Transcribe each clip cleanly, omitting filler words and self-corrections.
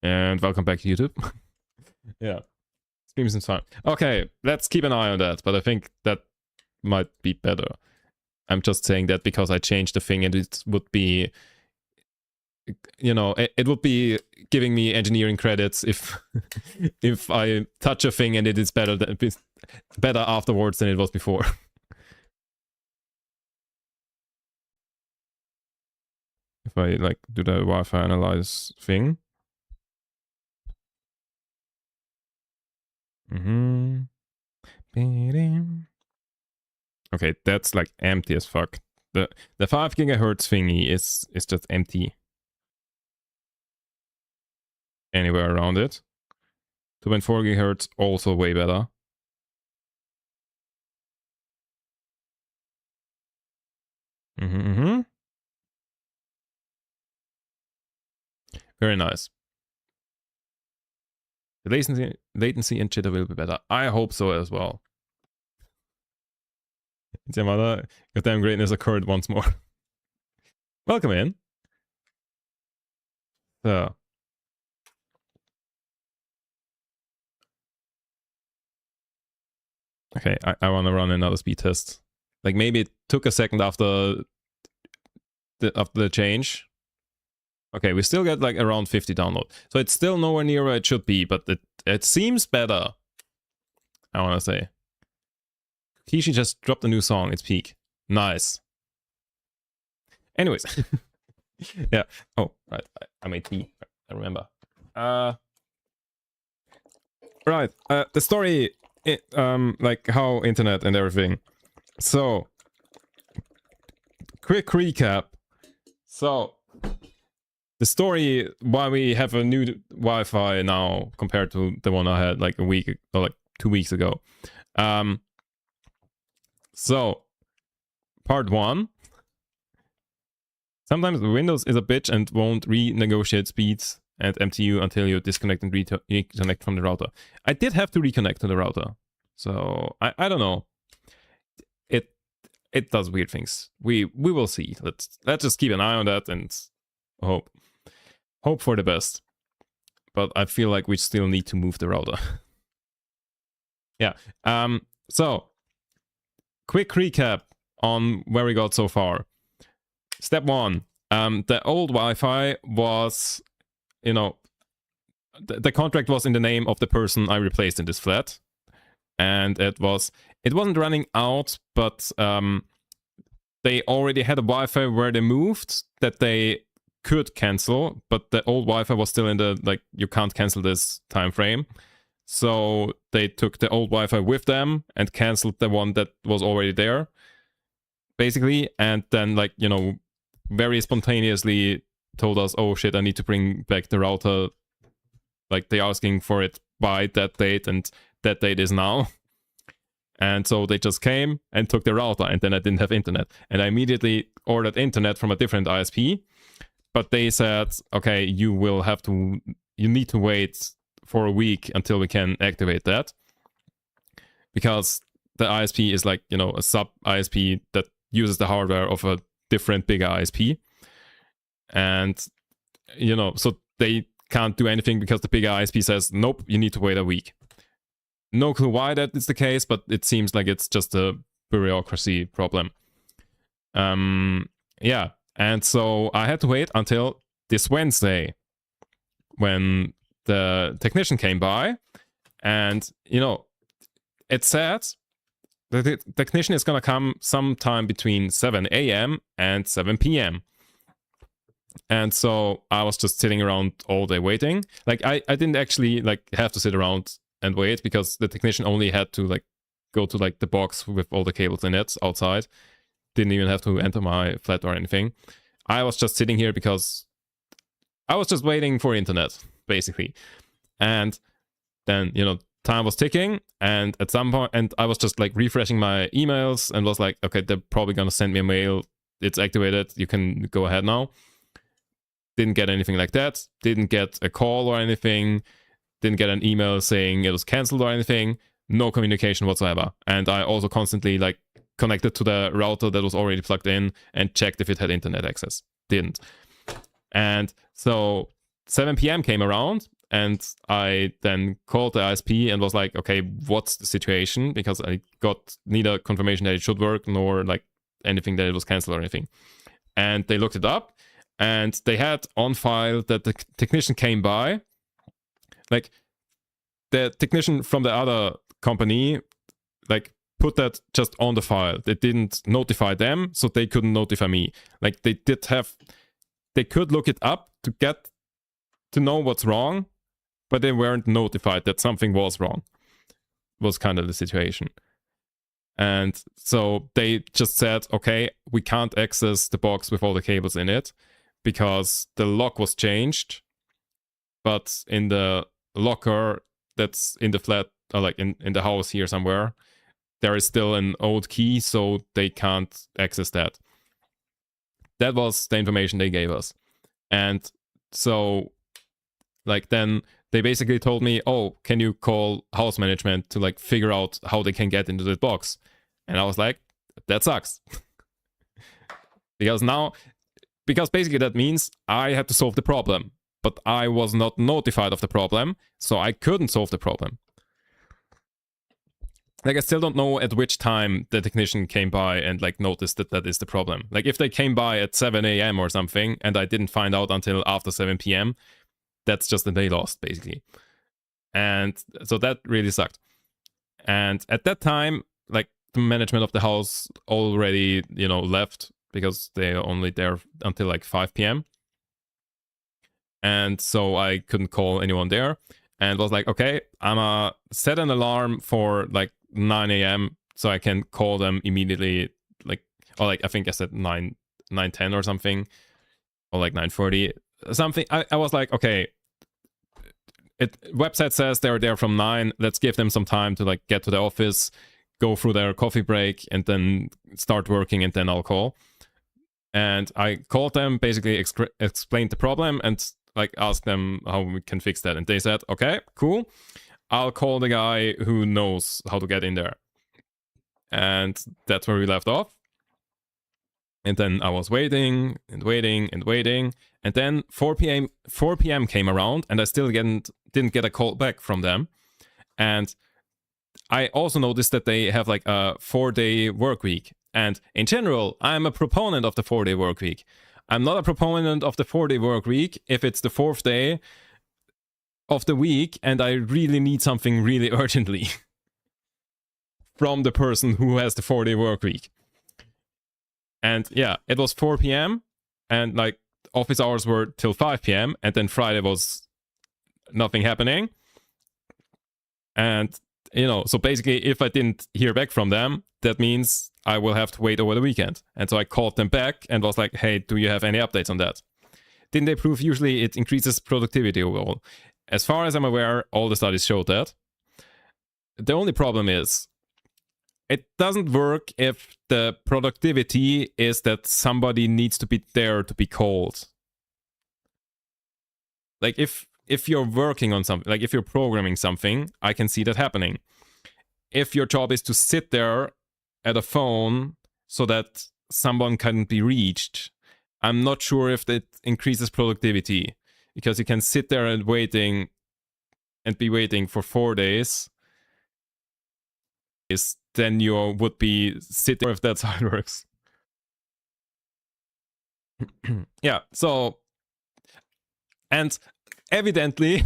And welcome back to YouTube. Yeah. Streams and fun. Okay, let's keep an eye on that, but I think that might be better. I'm just saying that because I changed the thing and it would be, you know, it would be giving me engineering credits if if I touch a thing and it is better afterwards than it was before. If I like do the Wi-Fi analyze thing. Okay, that's like empty as fuck. The 5 gigahertz thingy is just empty. Anywhere around it. 2.4 gigahertz also way better. Very nice. The latency and jitter will be better. I hope so as well. Yamada, goddamn greatness occurred once more. Welcome in. So. Okay, I want to run another speed test. Like maybe it took a second after the change. Okay, we still get like around 50 download. So it's still nowhere near where it should be, but it seems better. I want to say. Kishi just dropped a new song. It's peak. Nice. Anyways. Yeah. Oh, right. I made tea. I remember. Right. The story, like how internet and everything. So, quick recap. So, the story why we have a new Wi-Fi now compared to the one I had like a week or like 2 weeks ago. So, part 1. Sometimes Windows is a bitch and won't renegotiate speeds and MTU until you disconnect and reconnect from the router. I did have to reconnect to the router. So, I don't know. It does weird things. We will see. Let's just keep an eye on that and hope for the best. But I feel like we still need to move the router. Yeah. So, quick recap on where we got so far. Step 1. The old Wi-Fi was, you know, the contract was in the name of the person I replaced in this flat. And it wasn't running out, but they already had a Wi-Fi where they moved that they could cancel, but the old Wi-Fi was still in the, like, you can't cancel this time frame. So they took the old Wi-Fi with them and canceled the one that was already there, basically. And then, like, you know, very spontaneously told us, oh shit, I need to bring back the router. Like, they're asking for it by that date, and that date is now. And so they just came and took the router, and then I didn't have internet. And I immediately ordered internet from a different ISP. But they said, okay, you need to wait for a week until we can activate that. Because the ISP is like, you know, a sub ISP that uses the hardware of a different bigger ISP. And, you know, so they can't do anything because the bigger ISP says, nope, you need to wait a week. No clue why that is the case, but it seems like it's just a bureaucracy problem. Yeah, and so I had to wait until this Wednesday when the technician came by, and, you know, it said the technician is gonna come sometime between 7 a.m. and 7 p.m. And so I was just sitting around all day waiting. Like, I didn't actually, like, have to sit around and wait, because the technician only had to, like, go to, like, the box with all the cables in it outside. Didn't even have to enter my flat or anything. I was just sitting here because I was just waiting for internet, basically. And then, you know, time was ticking, and at some point, and I was just, like, refreshing my emails and was like, okay, they're probably gonna send me a mail. It's activated. You can go ahead now. Didn't get anything like that. Didn't get a call or anything. Didn't get an email saying it was cancelled or anything. No communication whatsoever. And I also constantly, like, connected to the router that was already plugged in and checked if it had internet access. Didn't. And so 7 p.m. came around, and I then called the ISP and was like, okay, what's the situation? Because I got neither confirmation that it should work nor like anything that it was canceled or anything. And they looked it up, and they had on file that the technician came by. Like, the technician from the other company, like, put that just on the file. They didn't notify them, so they couldn't notify me. Like, they could look it up to get to know what's wrong, but they weren't notified that something was wrong. Was kind of the situation. And so they just said, okay, we can't access the box with all the cables in it because the lock was changed, but in the locker that's in the flat, or like in the house here somewhere, there is still an old key, so they can't access that. That was the information they gave us. And so, like, then they basically told me, oh, can you call house management to like figure out how they can get into the box? And I was like, that sucks. because basically that means I had to solve the problem, but I was not notified of the problem, so I couldn't solve the problem. Like, I still don't know at which time the technician came by and like noticed that that is the problem. Like, if they came by at 7 a.m. or something and I didn't find out until after 7 p.m., that's just a day lost, basically. And so that really sucked. And at that time, like, the management of the house already, left because they're only there until like 5 p.m. And so I couldn't call anyone there, and was like, okay, I'm set an alarm for like 9 a.m. so I can call them immediately, like, or like I think I said 9:10 or something, or like 9:40 something. I was like, okay, website says they're there from 9. Let's give them some time to like get to the office, go through their coffee break, and then start working, and then I'll call. And I called them, basically explained the problem, and like asked them how we can fix that. And they said, okay, cool, I'll call the guy who knows how to get in there. And that's where we left off. And then I was waiting and waiting and waiting. And then 4 p.m. came around, and I still didn't get a call back from them. And I also noticed that they have like a 4-day work week. And in general, I'm a proponent of the 4-day work week. I'm not a proponent of the 4-day work week if it's the 4th day of the week and I really need something really urgently from the person who has the 4-day work week. And yeah, it was 4 p.m. and like office hours were till 5 p.m. and then Friday was nothing happening. And, so basically if I didn't hear back from them, that means I will have to wait over the weekend. And so I called them back and was like, hey, do you have any updates on that? Didn't they prove usually it increases productivity overall? As far as I'm aware, all the studies showed that. The only problem is, it doesn't work if the productivity is that somebody needs to be there to be called. Like, if you're working on something, like if you're programming something, I can see that happening. If your job is to sit there at a phone so that someone can be reached, I'm not sure if that increases productivity, because you can sit there and be waiting for 4 days. Then you would be sitting, if that's how it works. Yeah, so, and evidently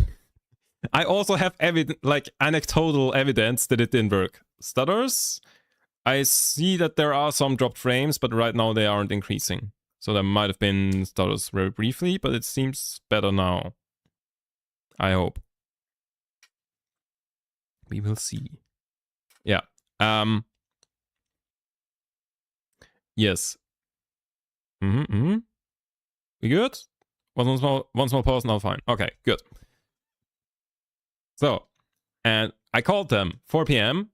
I also have anecdotal evidence that it didn't work. Stutters, I see that there are some dropped frames, but right now they aren't increasing. So there might have been stutters very briefly, but it seems better now. I hope. We will see. Yeah. Yes. We good? One small pause, now fine. Okay, good. So, and I called them 4 p.m.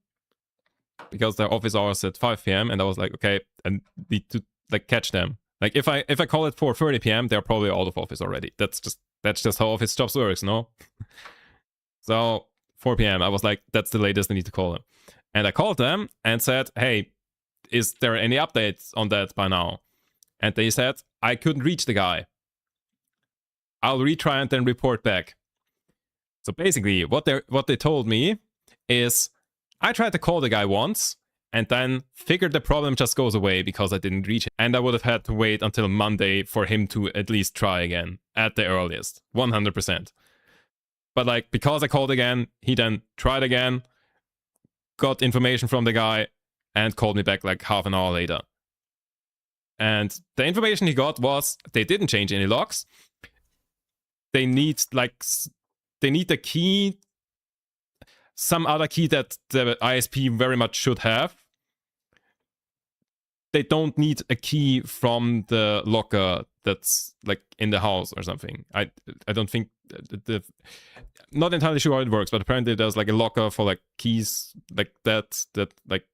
because their office hours at 5 p.m. and I was like, okay, I need to like catch them. Like if I call it 4:30 p.m., they're probably out of office already. That's just how office jobs works, no? So 4 p.m. I was like, that's the latest I need to call them. And I called them and said, hey, is there any updates on that by now? And they said, I couldn't reach the guy. I'll retry and then report back. So basically, what they told me is, I tried to call the guy once and then figured the problem just goes away because I didn't reach it. And I would have had to wait until Monday for him to at least try again, at the earliest, 100%. But like, because I called again, he then tried again, got information from the guy, and called me back like half an hour later. And the information he got was they didn't change any logs. They need the key, some other key that the ISP very much should have. They don't need a key from the locker that's like in the house or something. I don't think not entirely sure how it works, but apparently there's like a locker for like keys like that like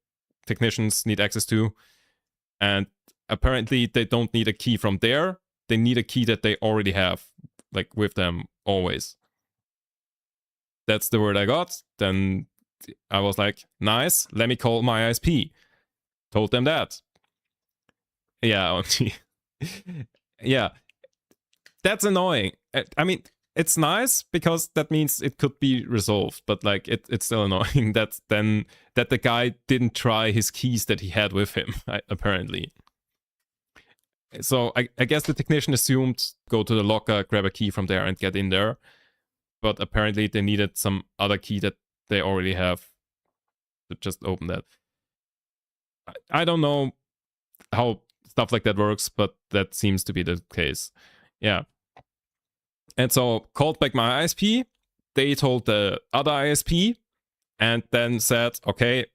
technicians need access to, and apparently they don't need a key from there. They need a key that they already have like with them always. That's the word I got. Then I was like, nice, let me call my ISP. Told them that. Yeah, yeah, that's annoying. I mean, it's nice because that means it could be resolved, but like it's still annoying that the guy didn't try his keys that he had with him, apparently. So I guess the technician assumed go to the locker, grab a key from there and get in there. But apparently they needed some other key that they already have to just open that. I don't know how stuff like that works, but that seems to be the case. Yeah. And so called back my ISP. They told the other ISP and then said, okay,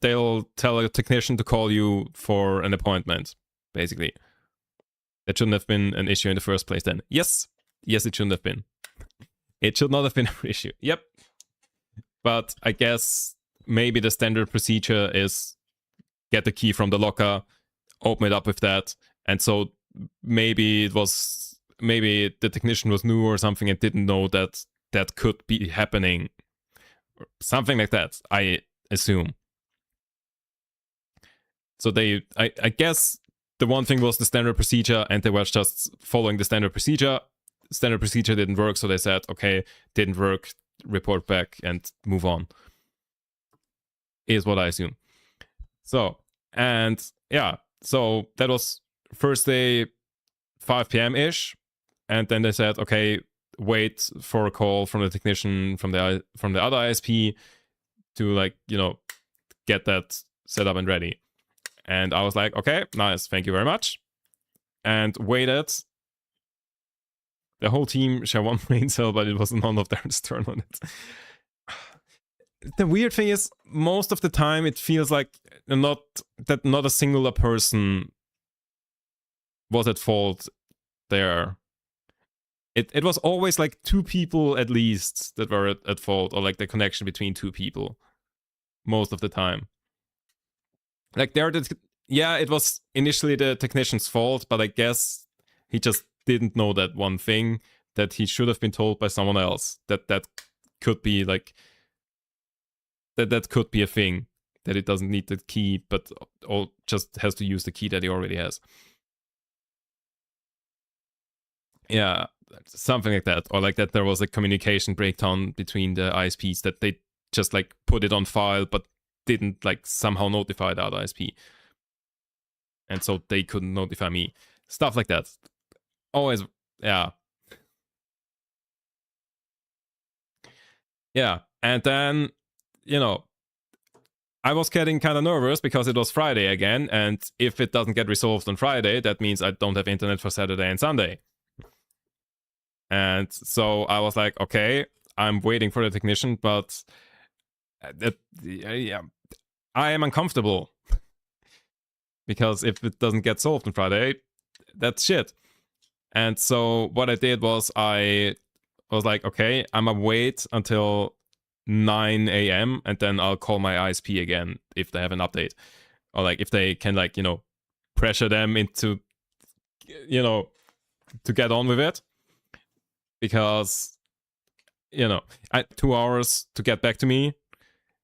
they'll tell a technician to call you for an appointment, basically. That shouldn't have been an issue in the first place then. Yes, it shouldn't have been. It should not have been an issue. Yep. But I guess maybe the standard procedure is get the key from the locker, open it up with that. And so maybe the technician was new or something and didn't know that that could be happening. Something like that, I assume. So I guess the one thing was the standard procedure and they were just following the standard procedure. Standard procedure didn't work, so they said, okay, didn't work, report back and move on. Is what I assume. So, and yeah, so that was Thursday, 5 p.m.-ish. And then they said, okay, wait for a call from the technician from the other ISP to like, get that set up and ready. And I was like, okay, nice, thank you very much. And waited. The whole team share one brain cell, but it was none of theirs turn on it. The weird thing is, most of the time it feels like not a singular person was at fault there. It was always like two people at least that were at fault, or like the connection between two people. Most of the time. Like it was initially the technician's fault, but I guess he just didn't know that one thing that he should have been told by someone else. That could be like that could be a thing, that it doesn't need the key, but just has to use the key that he already has. Yeah, something like that, or like that there was a communication breakdown between the ISPs, that they just like put it on file, but didn't like somehow notify the other ISP, and so they couldn't notify me. Stuff like that. Always, yeah. Yeah, and then, I was getting kind of nervous because it was Friday again, and if it doesn't get resolved on Friday, that means I don't have internet for Saturday and Sunday. And so I was like, okay, I'm waiting for the technician, but yeah, I am uncomfortable. Because if it doesn't get solved on Friday, that's shit. And so what I did was I was like, okay, I'm gonna wait until 9 a.m. and then I'll call my ISP again if they have an update. Or like if they can like, pressure them into, to get on with it. Because, I had 2 hours to get back to me.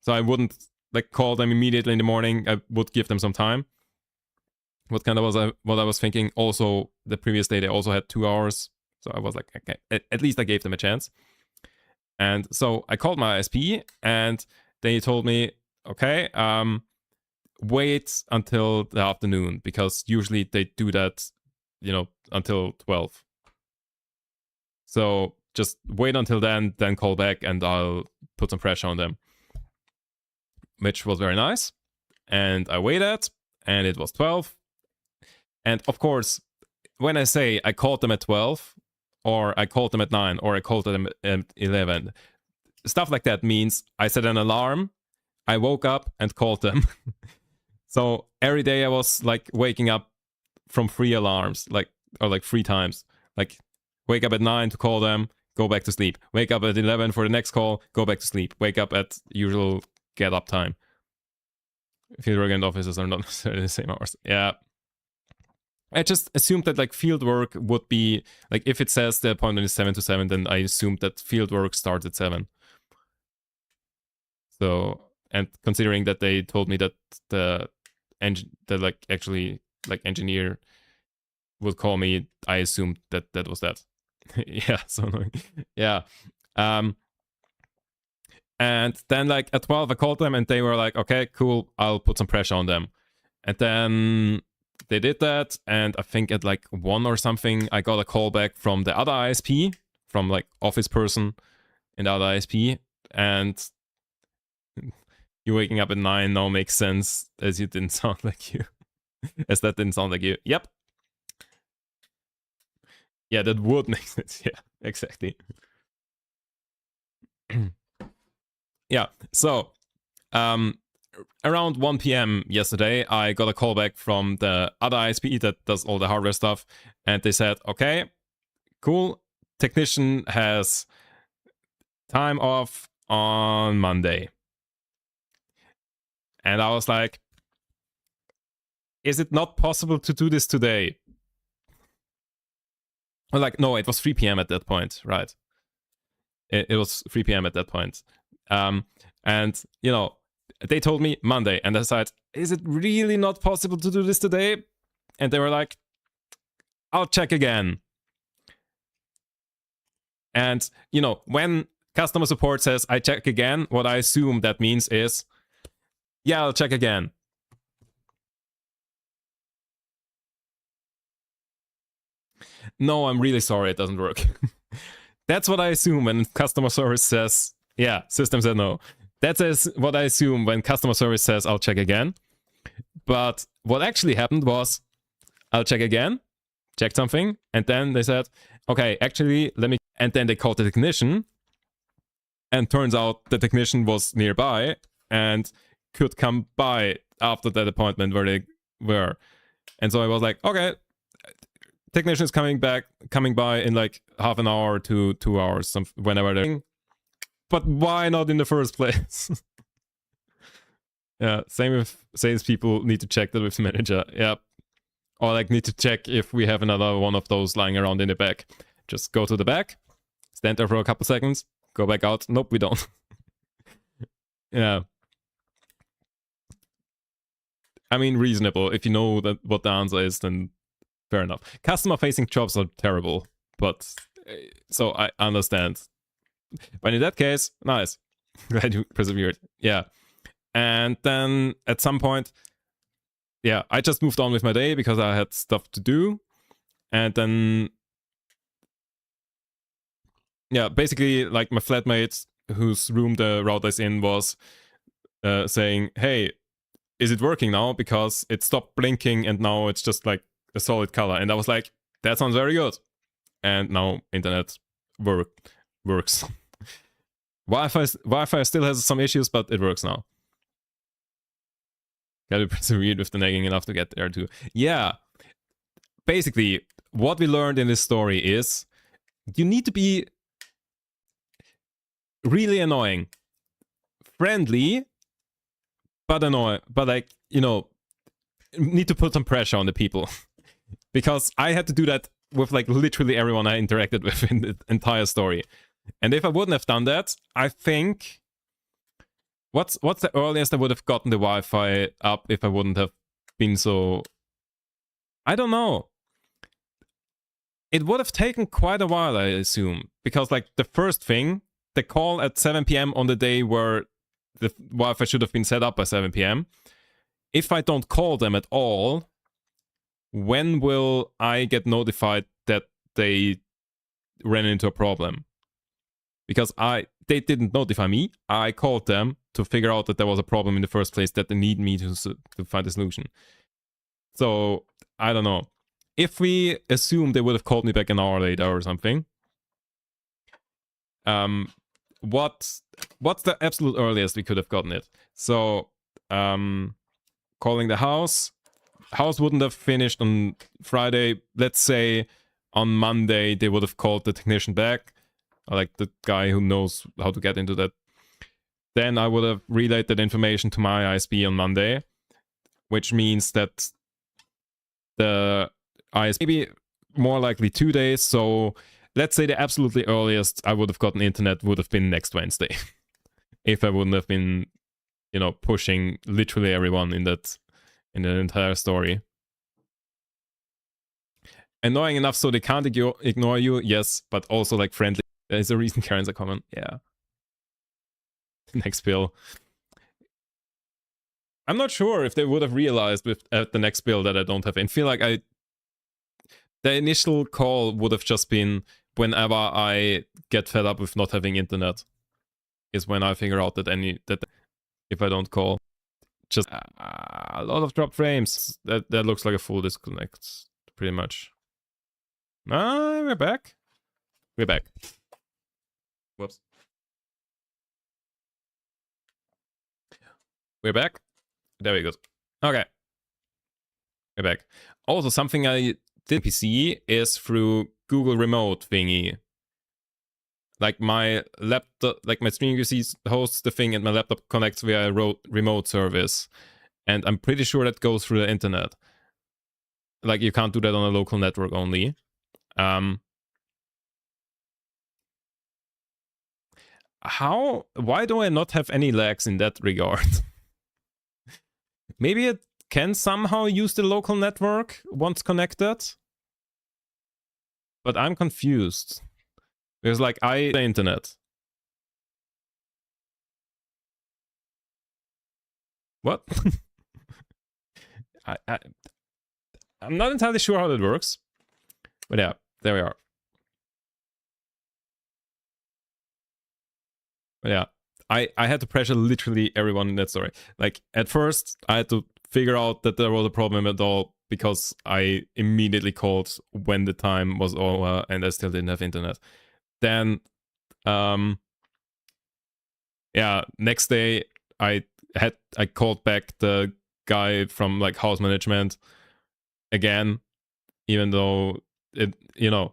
So I wouldn't like call them immediately in the morning. I would give them some time. What I was thinking. Also, the previous day they also had 2 hours So I was like, okay, at least I gave them a chance. And so I called my ISP, and they told me, okay, wait until the afternoon, because usually they do that, until 12. So just wait until then call back, and I'll put some pressure on them. Which was very nice. And I waited, and it was 12. And of course, when I say I called them at 12, or I called them at 9, or I called them at 11, stuff like that means I set an alarm, I woke up and called them. So every day I was like waking up from 3 alarms, or 3 times. Like wake up at 9 to call them, go back to sleep. Wake up at 11 for the next call, go back to sleep. Wake up at usual get up time. Fieldwork and offices are not necessarily the same hours. Yeah. I just assumed that like fieldwork would be like, if it says the appointment is 7 to 7, then I assumed that fieldwork starts at 7. So, and considering that they told me that the engineer would call me, I assumed that was that. Yeah, so annoying. Yeah. And then like at 12 I called them, and they were like, okay, cool, I'll put some pressure on them. And then they did that, and I think at like 1 or something I got a call back from the other ISP, from like office person in the other ISP, and you waking up at 9 now makes sense, as you didn't sound like you. As that didn't sound like you. Yep. Yeah, that would make sense. Yeah, exactly. Yeah, so around 1 p.m. yesterday, I got a call back from the other ISP that does all the hardware stuff, and they said, okay, cool, technician has time off on Monday. And I was like, is it not possible to do this today? Well, like, no, it was 3 p.m. at that point, right? It was 3 p.m. at that point. And, they told me Monday, and I said, is it really not possible to do this today? And they were like, I'll check again. And, when customer support says, I check again, what I assume that means is, yeah, I'll check again. No, I'm really sorry, it doesn't work. That's what I assume when customer service says, yeah, system said no. That's what I assume when customer service says, I'll check again. But what actually happened was, I'll check again, checked something, and then they said, okay, actually, let me... And then they called the technician, and turns out the technician was nearby and could come by after that appointment where they were. And so I was like, okay, technician is coming by in like half an hour to 2 hours, whenever they're... But why not in the first place? Yeah, same with salespeople need to check that with the manager. Yeah. Or like need to check if we have another one of those lying around in the back. Just go to the back, stand there for a couple seconds, go back out. Nope, we don't. Yeah. I mean, reasonable. If you know what the answer is, then fair enough. Customer-facing jobs are terrible, but so I understand. But in that case, nice. Glad you persevered. Yeah. And then at some point, yeah, I just moved on with my day because I had stuff to do. And then, yeah, basically, like my flatmate, whose room the router is in, was saying, hey, is it working now? Because it stopped blinking and now it's just like a solid color. And I was like, that sounds very good. And now internet works. Wi-Fi still has some issues, but it works now. Gotta persevere with the nagging enough to get there too. Yeah. Basically, what we learned in this story is you need to be really annoying. Friendly, but annoying. But like, need to put some pressure on the people. Because I had to do that with like literally everyone I interacted with in the entire story. And if I wouldn't have done that, I think... What's the earliest I would have gotten the Wi-Fi up if I wouldn't have been so... I don't know. it would have taken quite a while, I assume, because like the first thing, the call at 7 p.m. on the day where the Wi-Fi should have been set up by 7 p.m. If I don't call them at all, when will I get notified that they ran into a problem? Because they didn't notify me. I called them to figure out that there was a problem in the first place, that they need me to find a solution. So I don't know. If we assume they would have called me back an hour later or something, what's the absolute earliest we could have gotten it? So calling the house wouldn't have finished on Friday. Let's say on Monday they would have called the technician back, or like the guy who knows how to get into that. Then I would have relayed that information to my ISP on Monday, which means that the ISP maybe more likely 2 days. So let's say the absolutely earliest I would have gotten internet would have been next Wednesday. If I wouldn't have been, pushing literally everyone in the entire story. Annoying enough so they can't ignore you, yes, but also like friendly. There's a reason Karens are common. Yeah. Next bill. I'm not sure if they would have realized at the next bill that I don't have. And feel like the initial call would have just been whenever I get fed up with not having internet, is when I figure out that if I don't call, just a lot of drop frames. That looks like a full disconnect, pretty much. We're back. We're back. Whoops. We're back. There we go. Okay. We're back. Also, something I did PC is through Google Remote thingy. Like my laptop, like my streaming PC hosts the thing and my laptop connects via a remote service. And I'm pretty sure that goes through the internet. Like you can't do that on a local network only. Why do I not have any lags in that regard? Maybe it can somehow use the local network once connected? But I'm confused. Because like the internet. What? I'm not entirely sure how that works. But yeah, there we are. But yeah, I had to pressure literally everyone in that story. Like at first, I had to figure out that there was a problem at all because I immediately called when the time was over and I still didn't have internet. Then, yeah, next day I called back the guy from like house management again, even though it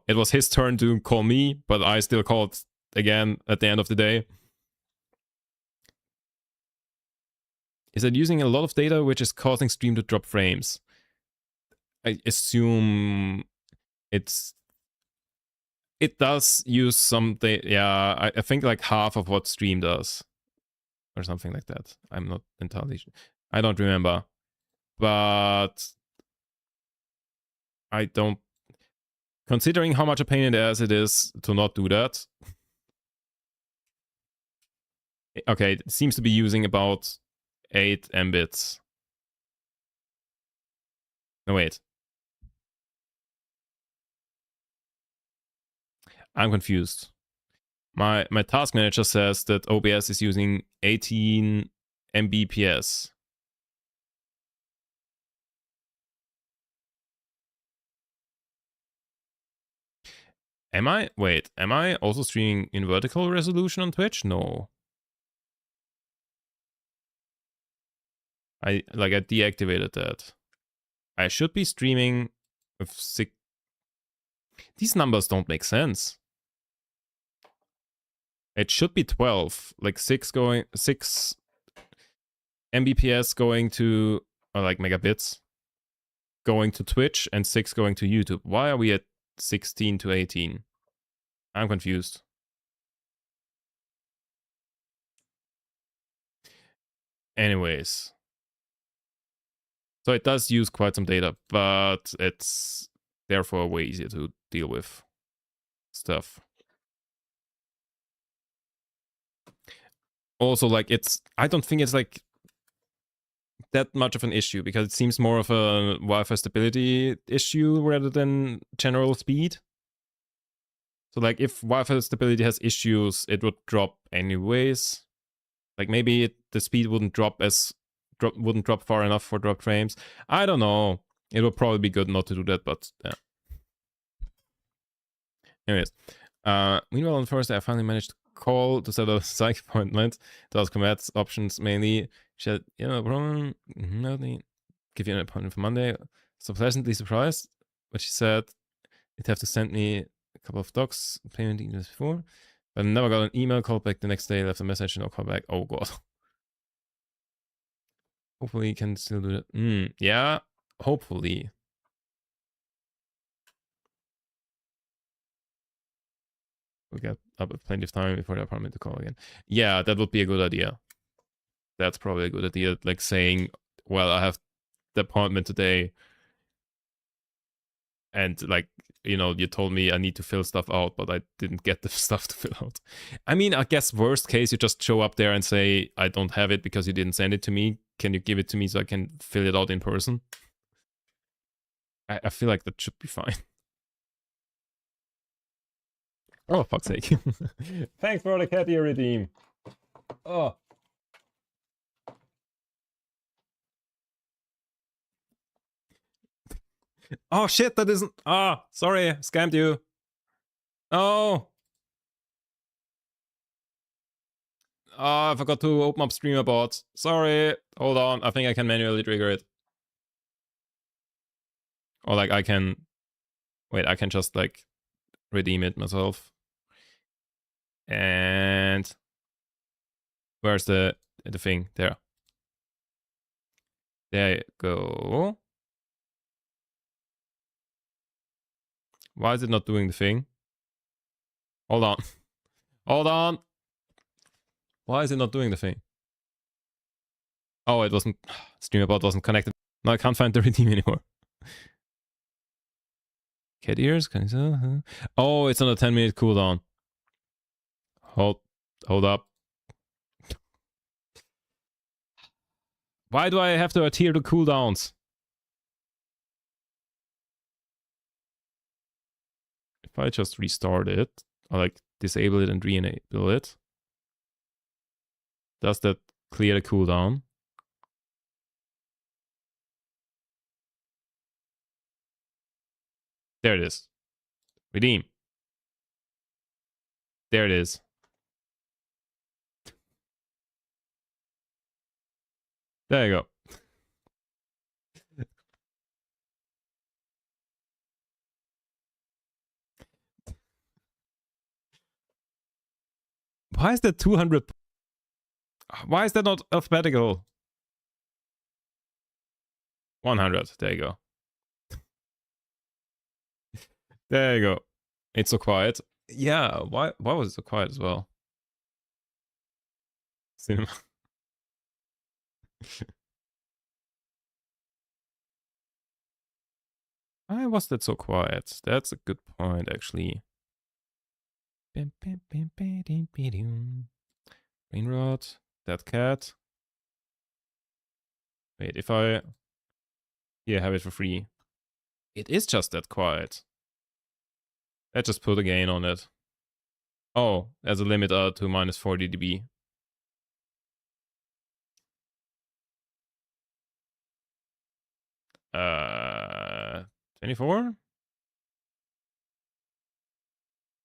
was his turn to call me, but I still called again at the end of the day. Is it using a lot of data which is causing stream to drop frames? I assume it does use some data. Yeah, I think like half of what stream does or something like that. I'm not entirely sure. I don't remember, but I don't, considering how much a pain in the ass it is to not do that. Okay, it seems to be using about 8 Mbits. No, wait. I'm confused. My task manager says that OBS is using 18 Mbps. Am I also streaming in vertical resolution on Twitch? No. I deactivated that. I should be streaming with 6. These numbers don't make sense. It should be 12, like 6 Mbps going to, or like megabits going to Twitch and 6 going to YouTube. Why are we at 16 to 18? I'm confused. Anyways. So it does use quite some data, but it's therefore way easier to deal with stuff. Also, like, I don't think it's like that much of an issue because it seems more of a Wi-Fi stability issue rather than general speed. So like if Wi-Fi stability has issues, it would drop anyways. Like maybe the speed wouldn't drop far enough for dropped frames. I don't know. It would probably be good not to do that, but yeah. Anyways, meanwhile on Thursday I finally managed to call to set a psych appointment. Does commats options mainly. She said, problem. Give you an appointment for Monday. So pleasantly surprised. But she said you'd have to send me a couple of docs, payment details before. But I never got an email, called back the next day, left a message, no call back. Oh god. Hopefully you can still do that. Yeah, hopefully. We'll get up plenty of time before the appointment to call again. Yeah, that would be a good idea. That's probably a good idea. Like saying, well, I have the appointment today. And like, you told me I need to fill stuff out, but I didn't get the stuff to fill out. I mean, I guess worst case, you just show up there and say, I don't have it because you didn't send it to me. Can you give it to me so I can fill it out in person? I feel like that should be fine. Oh, fuck's sake. Thanks for the cat ear redeem. Oh. Oh shit, that isn't. Ah, sorry, scammed you. Oh. Oh, I forgot to open up streamer bots. Sorry. Hold on, I think I can manually trigger it. Or like I can. Wait, I can just like redeem it myself. And where's the thing? There. There you go. Why is it not doing the thing? Hold on. Hold on. Why is it not doing the thing? Oh, it wasn't. StreamerBot wasn't connected. No, I can't find the redeem anymore. Cat ears? Oh, it's on a 10-minute cooldown. Hold up. Why do I have to adhere to cooldowns? If I just restart it, or like disable it and re-enable it, does that clear the cooldown? There it is. Redeem. There it is. There you go. Why is that 200? Why is that not alphabetical? 100. There you go. There you go. It's so quiet. Yeah, why was it so quiet as well? Cinema. Why was that so quiet? That's a good point, actually. Rainrod. That cat. Wait, if I... Yeah, have it for free. It is just that quiet. Let's just put a gain on it. Oh, as a limit to minus 40 dB. Uh, 24?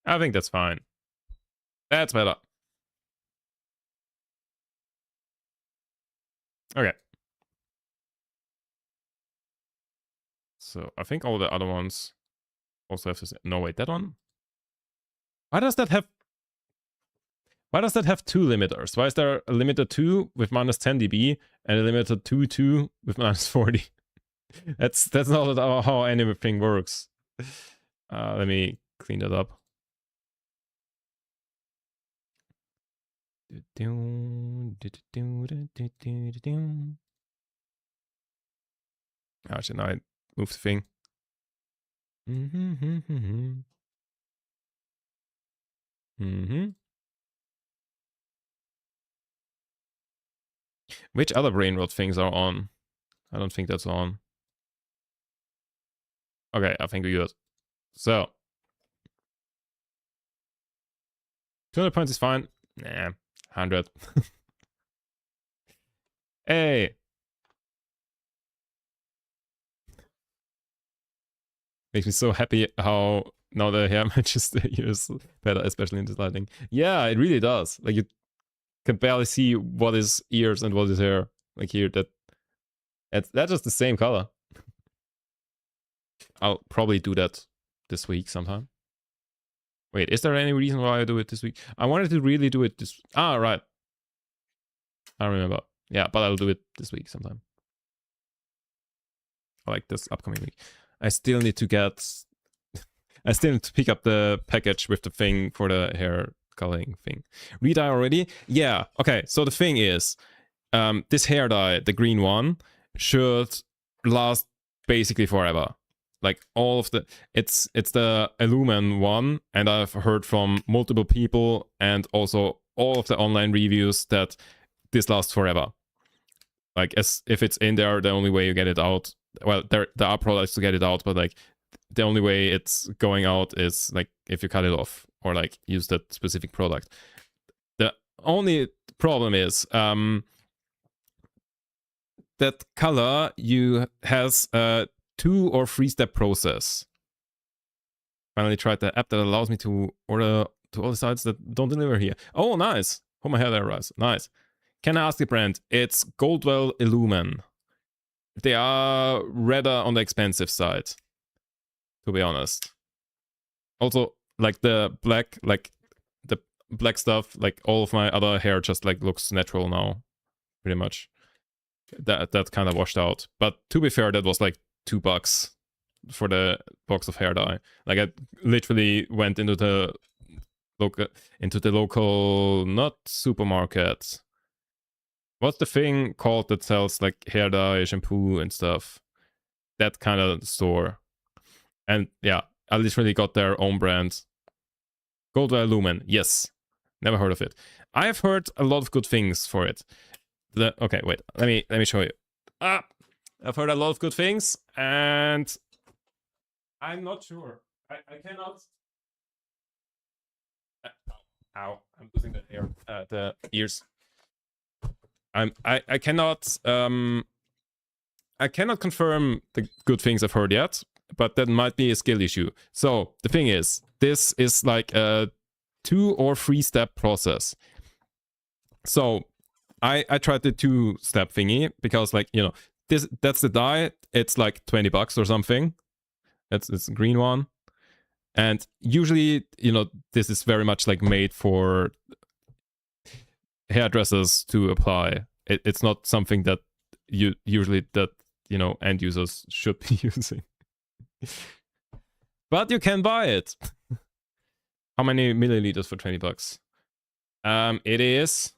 I think that's fine. That's better. Okay. So I think all the other ones also have to... No, wait, that one? Why does that have... Why does that have two limiters? Why is there a limiter 2 with minus 10 dB and a limiter 2 with minus 40? That's not how anything works. Let me clean that up. Actually, now I move the thing. Mm-hmm. Mm-hmm. Which other brain rot things are on? I don't think that's on. Okay, I think we're good. So 200 points is fine. Nah, 100. Hey, makes me so happy how now the hair matches the ears better, especially in this lighting. Yeah, it really does. Like you can barely see what is ears and what is hair. Like here, that's just the same color. I'll probably do that this week sometime. Wait, is there any reason why I do it this week? I wanted to really do it this. Ah, right. I remember. Yeah, but I'll do it this week sometime. Like this upcoming week. I still need to get. I still need to pick up the package with the thing for the hair coloring thing. Re-dye already? Yeah. Okay. So the thing is, this hair dye, the green one, should last basically forever. Like all of the, it's the Illumen one, and I've heard from multiple people and also all of the online reviews that this lasts forever. Like as if it's in there, the only way you get it out. Well, there are products to get it out, but like the only way it's going out is like if you cut it off or like use that specific product. The only problem is that color you has a 2 or 3 step process. Finally tried the app that allows me to order to all the sites that don't deliver here. Oh, nice. Oh, my hair there arrives. Nice. Can I ask the brand? It's Goldwell Illumen. They are rather on the expensive side, to be honest. Also, like the black stuff, like all of my other hair just like looks natural now, pretty much. That kind of washed out. But to be fair, that was like $2 for the box of hair dye. Like I literally went into the local not supermarket. What's the thing called that sells like hair dye, shampoo, and stuff? That kind of store. And yeah, I literally got their own brand. Goldwell Lumen. Yes. Never heard of it. I have heard a lot of good things for it. Okay, wait. Let me show you. I've heard a lot of good things, and I'm not sure. I cannot. Ow! I'm losing the hair. The ears. I cannot. I cannot confirm the good things I've heard yet, but that might be a skill issue. So the thing is, this is like a 2 or 3 step process. So I tried the 2-step thingy because, like, you know, that's the dye. It's like $20 or something. It's a green one, and usually, you know, this is very much like made for hairdressers to apply. It's not something that you usually that you know end users should be using. But you can buy it. How many milliliters for $20? It is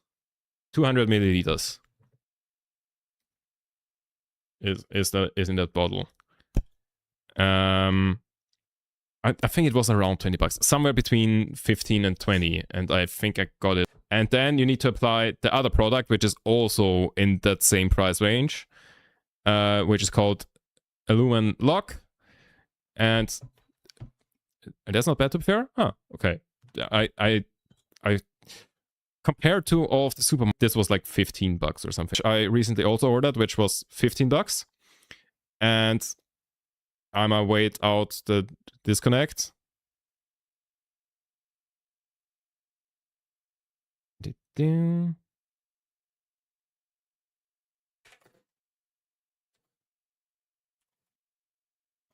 200 milliliters. Is in that bottle. I think it was around $20, somewhere between 15 and 20, and I think I got it. And then you need to apply the other product, which is also in that same price range, which is called Illumen Lock. And that's not bad, to be fair. Huh, okay. I compared to all of the supermarkets, this was like $15 or something. Which I recently also ordered, which was $15. And I'm gonna wait out the disconnect.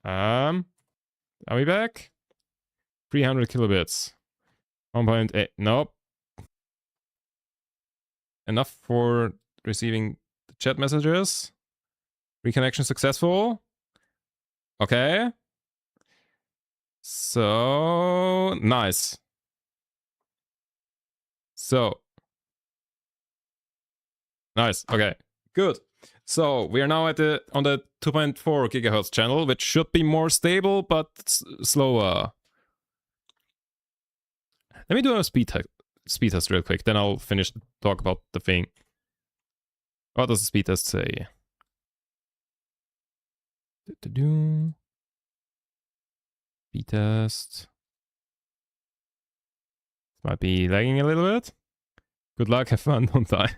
Are we back? 300 kilobits. 1.8. Nope. Enough for receiving the chat messages. Reconnection successful. Okay. So nice. So nice. Okay. Good. So we are now at on the 2.4 gigahertz channel, which should be more stable but slower. Let me do a speed test real quick, then I'll finish the talk about the thing. What does the speed test say? Speed test. Might be lagging a little bit. Good luck, have fun, don't die.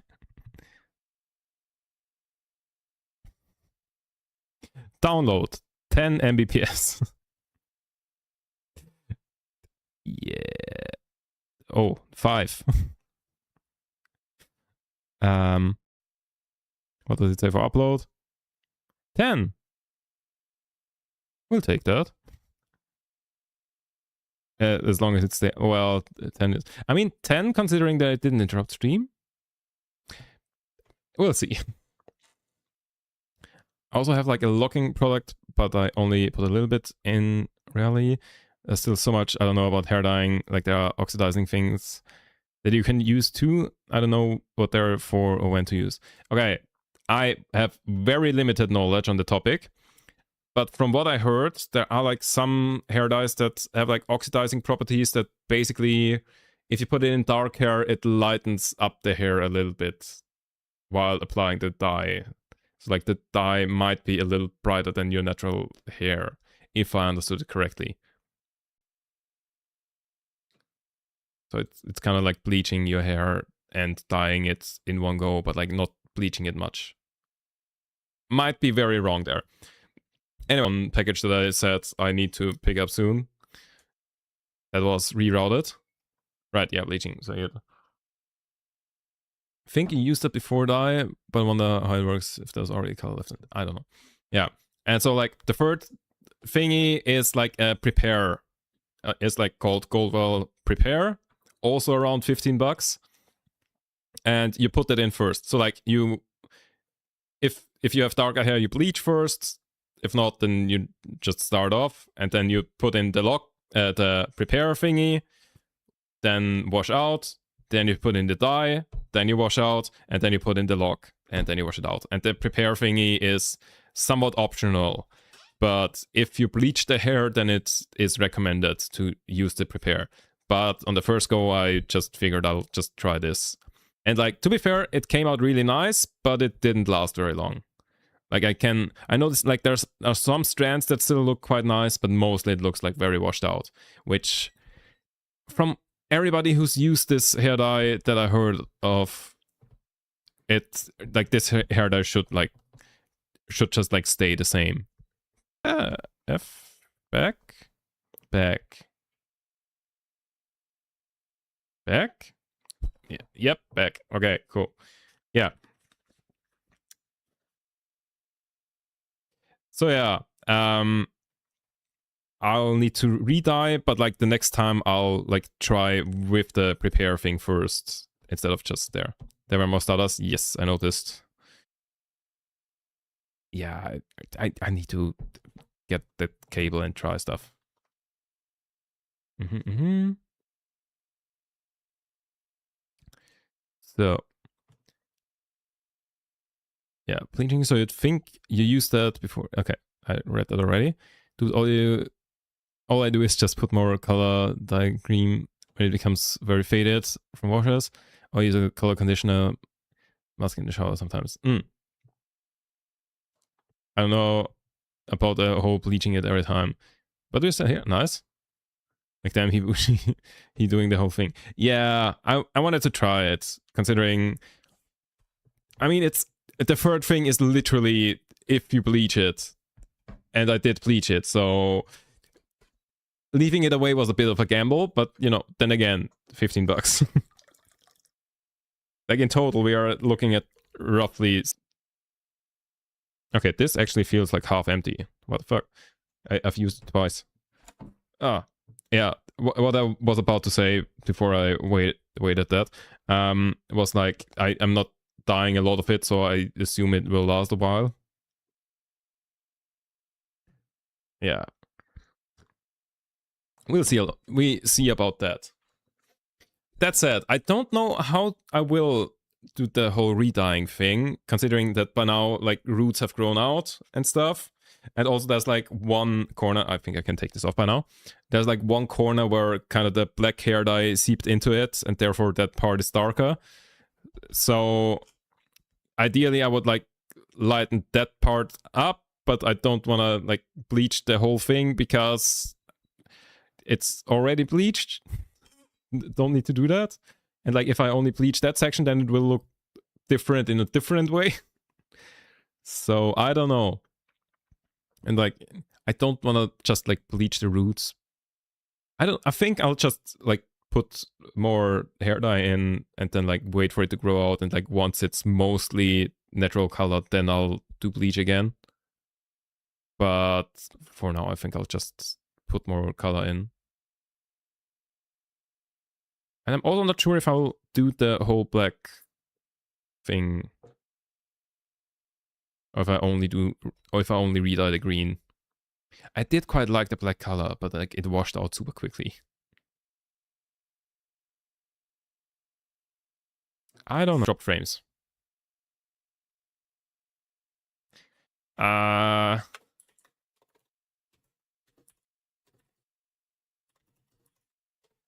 Download 10 Mbps. Yeah. Oh, 5. What does it say for upload? 10. We'll take that. As long as it's there. Well, 10 is. I mean, 10 considering that it didn't interrupt stream. We'll see. I also have like a locking product, but I only put a little bit in really. There's still so much I don't know about hair dyeing. Like there are oxidizing things that you can use too. I don't know what they're for or when to use. Okay, I have very limited knowledge on the topic. But from what I heard, there are like some hair dyes that have like oxidizing properties that basically, if you put it in dark hair, it lightens up the hair a little bit while applying the dye. So like the dye might be a little brighter than your natural hair, if I understood it correctly. So it's kind of like bleaching your hair and dyeing it in one go, but like not bleaching it much. Might be very wrong there. Anyway, one package that I said I need to pick up soon. That was rerouted. Right, yeah, bleaching. So I think you used it before dye, but I wonder how it works if there's already color left in it. I don't know. Yeah. And so like the third thingy is like a prepare. It's like called Goldwell Prepare. Also around $15. And you put that in first. So like you, if you have darker hair, you bleach first. If not, then you just start off, and then you put in the prepare thingy, then wash out, then you put in the dye, then you wash out, and then you put in the lock, and then you wash it out. And the prepare thingy is somewhat optional, but if you bleach the hair, then it is recommended to use the prepare. But on the first go, I just figured I'll just try this. And like, to be fair, it came out really nice, but it didn't last very long. Like I noticed like there are some strands that still look quite nice, but mostly it looks like very washed out, which from everybody who's used this hair dye that I heard of, it like this hair dye should just like stay the same. F back. Yeah, yep, back. Okay, cool. Yeah. So yeah, I'll need to re-dye, but like the next time I'll like try with the prepare thing first instead of just there. There were more starters. Yes, I noticed. Yeah, I need to get that cable and try stuff. So yeah, bleaching. So you'd think you used that before. Okay, I read that already. All I do is just put more color dye cream when it becomes very faded from washes, or use a color conditioner, mask in the shower sometimes. I don't know about the whole bleaching it every time, but there's that here. Nice. Like damn, he doing the whole thing. Yeah, I wanted to try it, considering. I mean, it's the third thing is literally if you bleach it, and I did bleach it, so leaving it away was a bit of a gamble. But you know, then again, $15. Like in total, we are looking at roughly. Okay, this actually feels like half empty. What the fuck? I've used it twice. Ah, yeah. What I was about to say before I waited that was like I'm not dyeing a lot of it, so I assume it will last a while. Yeah. We see about that. That said, I don't know how I will do the whole redyeing thing, considering that by now like roots have grown out and stuff. And also there's like one corner, I think I can take this off by now. There's like one corner where kind of the black hair dye seeped into it, and therefore that part is darker. So ideally I would like lighten that part up, but I don't want to like bleach the whole thing because it's already bleached. Don't need to do that. And like if I only bleach that section, then it will look different in a different way. So I don't know. And like I don't want to just like bleach the roots. I think I'll just like put more hair dye in and then like wait for it to grow out, and like once it's mostly natural colored, then I'll do bleach again. But for now I think I'll just put more color in. And I'm also not sure if I'll do the whole black thing, or if I only re-dye the green. I did quite like the black color, but like it washed out super quickly. I don't know. Drop frames.